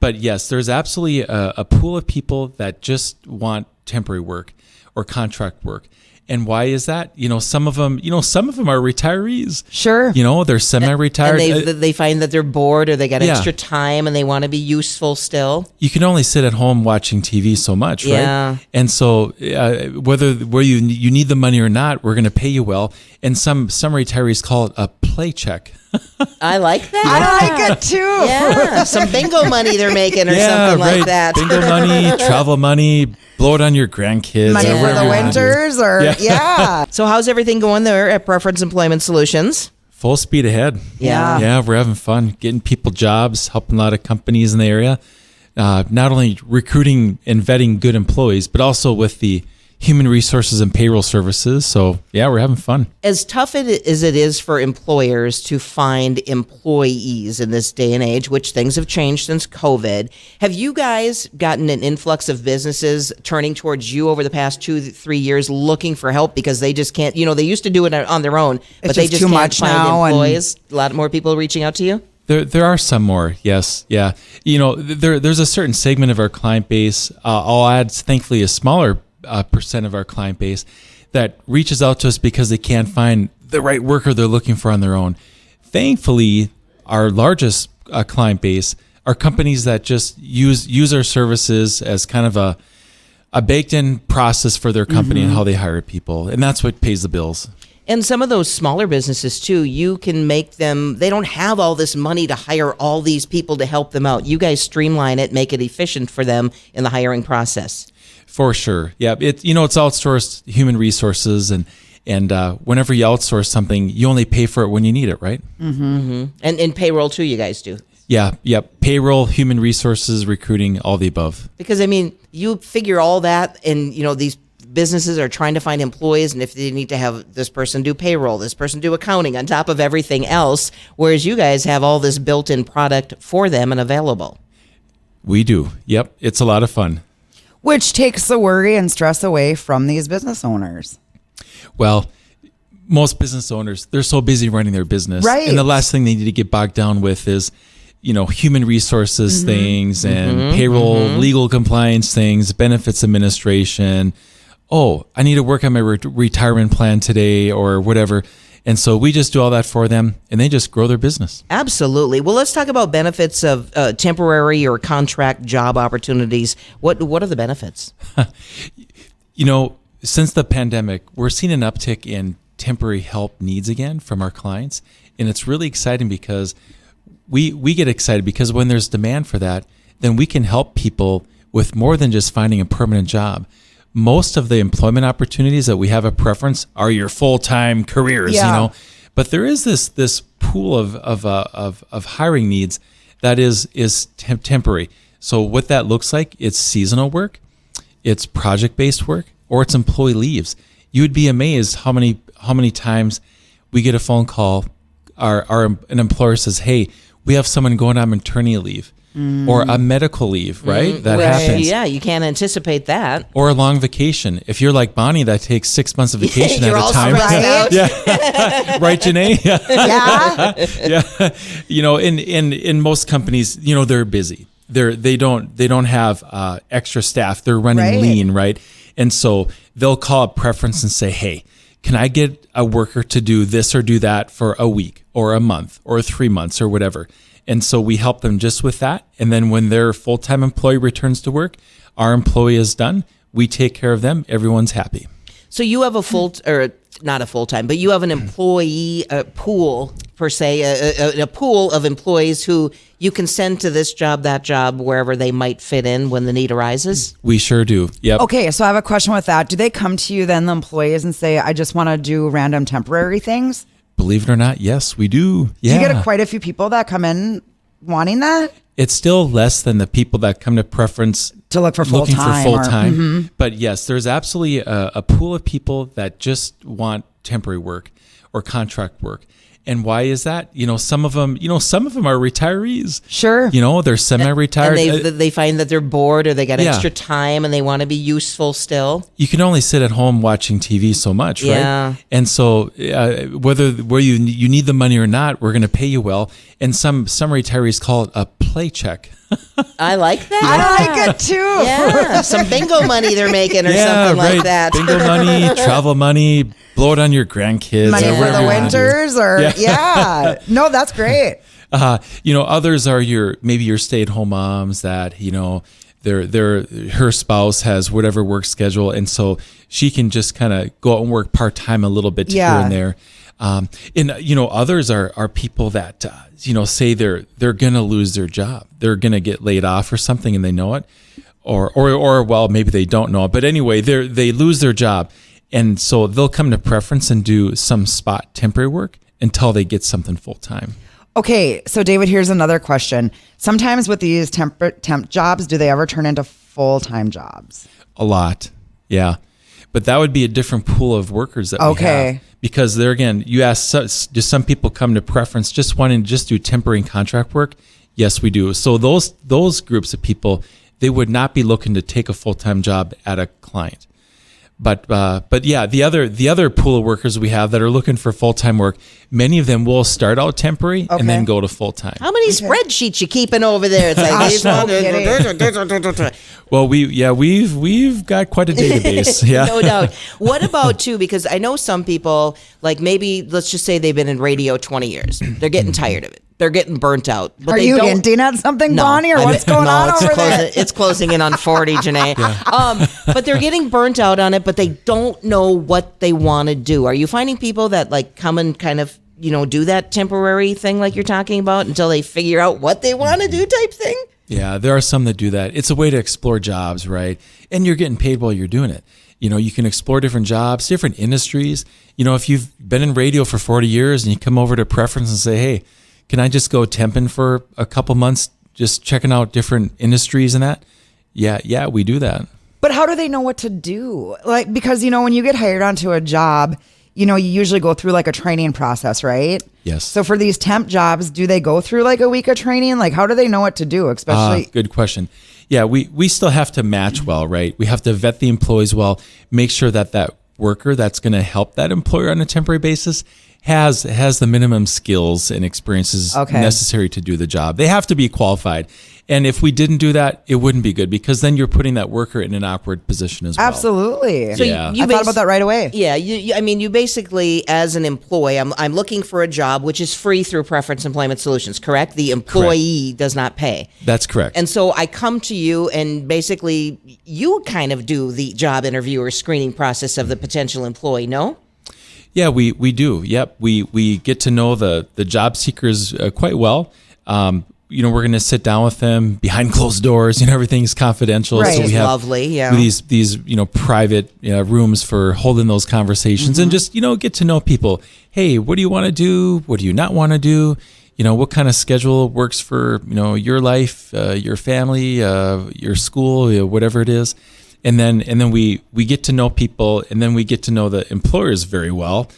But yes, there's absolutely a pool of people that just want temporary work or contract work. And why is that? Some of them are retirees. Sure. They're semi-retired. And they find that they're bored or they got extra time and they want to be useful still. You can only sit at home watching TV so much, right? Yeah. And so where you need the money or not, we're going to pay you well. And some retirees call it a play check. I like that. I like it too. Yeah, some bingo money they're making or something right. like that. Bingo money, travel money, blow it on your grandkids. Money for the winters So how's everything going there at Preference Employment Solutions? Full speed ahead. Yeah. Yeah, we're having fun, getting people jobs, helping a lot of companies in the area. Not only recruiting and vetting good employees, but also with the human resources and payroll services. So yeah, we're having fun. As tough as it is for employers to find employees in this day and age, which things have changed since COVID, have you guys gotten an influx of businesses turning towards you over the past 2-3 years looking for help because they just can't, they used to do it on their own, but they just can't find employees? A lot more people reaching out to you? There are some more, yes, yeah. There's a certain segment of our client base. I'll add, thankfully, a smaller percent of our client base that reaches out to us because they can't find the right worker they're looking for on their own. Thankfully, our largest client base are companies that just use our services as kind of a baked-in process for their company and how they hire people, and that's what pays the bills. And some of those smaller businesses too, you can make them, they don't have all this money to hire all these people to help them out. You guys streamline it, make it efficient for them in the hiring process. For sure. Yeah. It's outsourced human resources and whenever you outsource something, you only pay for it when you need it, right? Mm-hmm. And payroll too, you guys do. Yeah. Yep. Payroll, human resources, recruiting, all the above. Because you figure all that and these businesses are trying to find employees, and if they need to have this person do payroll, this person do accounting on top of everything else, whereas you guys have all this built-in product for them and available. We do. Yep. It's a lot of fun. Which takes the worry and stress away from these business owners. Well, most business owners, they're so busy running their business. Right. And the last thing they need to get bogged down with is, human resources things and payroll, legal compliance things, benefits administration. Oh, I need to work on my retirement plan today or whatever. And so we just do all that for them, and they just grow their business. Absolutely. Well, let's talk about benefits of temporary or contract job opportunities. What are the benefits? Since the pandemic, we're seeing an uptick in temporary help needs again from our clients. And it's really exciting because we get excited because when there's demand for that, then we can help people with more than just finding a permanent job. Most of the employment opportunities that we have a preference are your full-time careers, but there is this pool of hiring needs that is temporary. So what that looks like, it's seasonal work, it's project-based work, or it's employee leaves. You would be amazed how many times we get a phone call. An employer says, "Hey, we have someone going on maternity leave." Or a medical leave, right? That happens. Yeah, you can't anticipate that. Or a long vacation. If you're like Bonnie, that takes 6 months of vacation at a time. Right? Yeah. Right, Janae? Yeah. In most companies, they're busy. They don't have extra staff. They're running lean, right? And so they'll call a preference and say, "Hey, can I get a worker to do this or do that for a week or a month or 3 months or whatever?" And so we help them just with that. And then when their full-time employee returns to work, our employee is done. We take care of them. Everyone's happy. So you have not a full-time, but you have an employee pool, per se, a pool of employees who you can send to this job, that job, wherever they might fit in when the need arises? We sure do. Yep. Okay, so I have a question with that. Do they come to you then, the employees, and say, "I just want to do random temporary things"? Believe it or not, yes, we do. Yeah. Do you get quite a few people that come in wanting that? It's still less than the people that come to preference to look for full-time. But yes, there's absolutely a pool of people that just want temporary work or contract work. And why is that? Some of them are retirees. Sure. They're semi-retired. And they find that they're bored or they got extra time and they want to be useful still. You can only sit at home watching TV so much, right? Yeah. And so where you need the money or not, we're going to pay you well. And some retirees call it a play check. I like that. I like it too. Yeah, some bingo money they're making or something like that. Bingo money, travel money, blow it on your grandkids. Money or for whatever the you wanna do. winters, or no, that's great. Others are maybe your stay-at-home moms that her spouse has whatever work schedule, and so she can just kind of go out and work part-time a little bit here and there. Others are people that say they're gonna lose their job, they're gonna get laid off or something, and they know it, or well, maybe they don't know it, but anyway, they lose their job, and so they'll come to Preference and do some spot temporary work until they get something full-time. Okay, so David, here's another question. Sometimes with these temp jobs, do they ever turn into full-time jobs? A lot, yeah. But that would be a different pool of workers that we have. Because there again, you ask, do some people come to Preference just wanting to just do temporary and contract work? Yes, we do. So those groups of people, they would not be looking to take a full-time job at a client. But yeah, the other pool of workers we have that are looking for full-time work, many of them will start out temporary and then go to full-time. How many spreadsheets you keeping over there? It's like Well, we've got quite a database. Yeah, no doubt. What about too? Because I know some people, like maybe let's just say they've been in radio 20 years. They're getting tired of it. They're getting burnt out. But Are you hinting at something, Bonnie, or what's going on over there? It's closing in on 40, Janae. But they're getting burnt out on it, but they don't know what they want to do. Are you finding people that like come and kind of, do that temporary thing like you're talking about until they figure out what they want to do type thing? Yeah, there are some that do that. It's a way to explore jobs, right? And you're getting paid while you're doing it. You can explore different jobs, different industries. If you've been in radio for 40 years and you come over to Preference and say, hey, can I just go temping for a couple months, just checking out different industries and that? Yeah, we do that. But how do they know what to do? Like, because, when you get hired onto a job, you usually go through like a training process, right? Yes. So for these temp jobs, do they go through like a week of training? Like, how do they know what to do? Especially. Good question. Yeah, we still have to match well, right? We have to vet the employees well, make sure that worker that's going to help that employer on a temporary basis has the minimum skills and experiences necessary to do the job. They have to be qualified. And if we didn't do that, it wouldn't be good, because then you're putting that worker in an awkward position as well. Absolutely. So yeah. I thought about that right away. Yeah, you basically, as an employee, I'm looking for a job which is free through Preference Employment Solutions, correct? The employee does not pay. That's correct. And so I come to you, and basically you kind of do the job interview or screening process of the potential employee, no? Yeah, we do. Yep. We get to know the job seekers quite well. We're going to sit down with them behind closed doors. Everything's confidential. Right. So we have lovely. Yeah. these private rooms for holding those conversations and just get to know people. Hey, what do you want to do? What do you not want to do? What kind of schedule works for your life, your family, your school, whatever it is. And then we get to know people, and then we get to know the employers very well.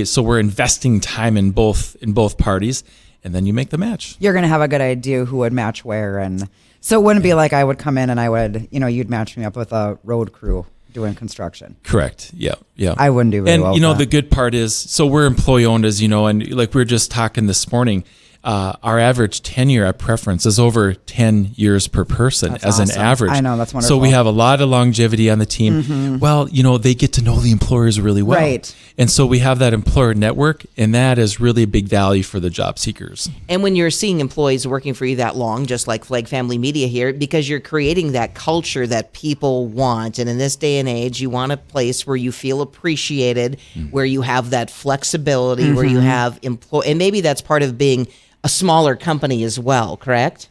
So we're investing time in both parties, and then you make the match. You're going to have a good idea who would match where. And so it wouldn't be like I would come in and I would, you'd match me up with a road crew doing construction. Correct. Yeah. I wouldn't do very well. And the good part is, so we're employee owned, as you know, and like we were just talking this morning, our average tenure at Preference is over 10 years per person. That's as awesome. An average. I know, that's wonderful. So we have a lot of longevity on the team. Mm-hmm. Well, they get to know the employers really well. Right. And so we have that employer network, and that is really a big value for the job seekers. And when you're seeing employees working for you that long, just like Flag Family Media here, because you're creating that culture that people want. And in this day and age, you want a place where you feel appreciated, where you have that flexibility, where you have and maybe that's part of being a smaller company as well, correct?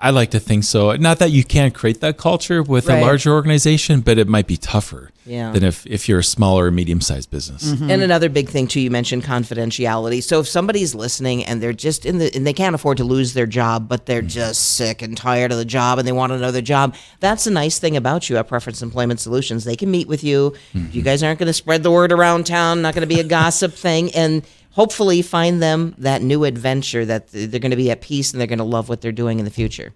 I like to think so. Not that you can't create that culture with a larger organization, but it might be tougher than if you're a smaller or medium-sized business. Mm-hmm. And another big thing too, you mentioned confidentiality. So if somebody's listening and they're just and they can't afford to lose their job, but they're just sick and tired of the job and they want another job, that's the nice thing about you at Preference Employment Solutions. They can meet with you. You guys aren't going to spread the word around town, not going to be a gossip thing, and hopefully find them that new adventure that they're going to be at peace and they're going to love what they're doing in the future.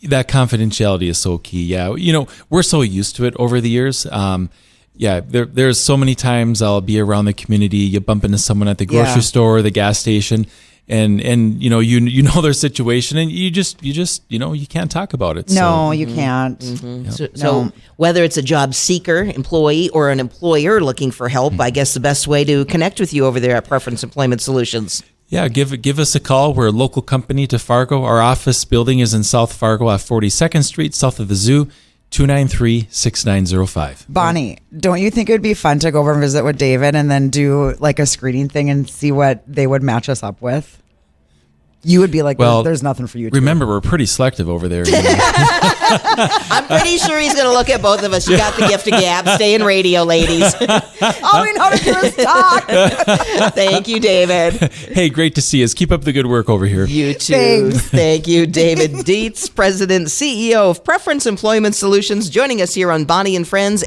That confidentiality is so key. Yeah. We're so used to it over the years. There's so many times I'll be around the community. You bump into someone at the grocery store or the gas station, and you know their situation, and you just you can't talk about it. No, you can't. So whether it's a job seeker, employee, or an employer looking for help, I guess the best way to connect with you over there at Preference Employment Solutions. Yeah, give us a call. We're a local company to Fargo. Our office building is in South Fargo at 42nd Street, south of the zoo, 293-6905. Bonnie, don't you think it would be fun to go over and visit with David and then do like a screening thing and see what they would match us up with? You would be like, well, there's nothing for you to remember, we're pretty selective over there. I'm pretty sure he's going to look at both of us. You got the gift of gab. Stay in radio, ladies. All we know to do is talk. Thank you, David. Hey, great to see us. Keep up the good work over here. You too. Thanks. Thank you, David Dietz, President, CEO of Preference Employment Solutions, joining us here on Bonnie and Friends.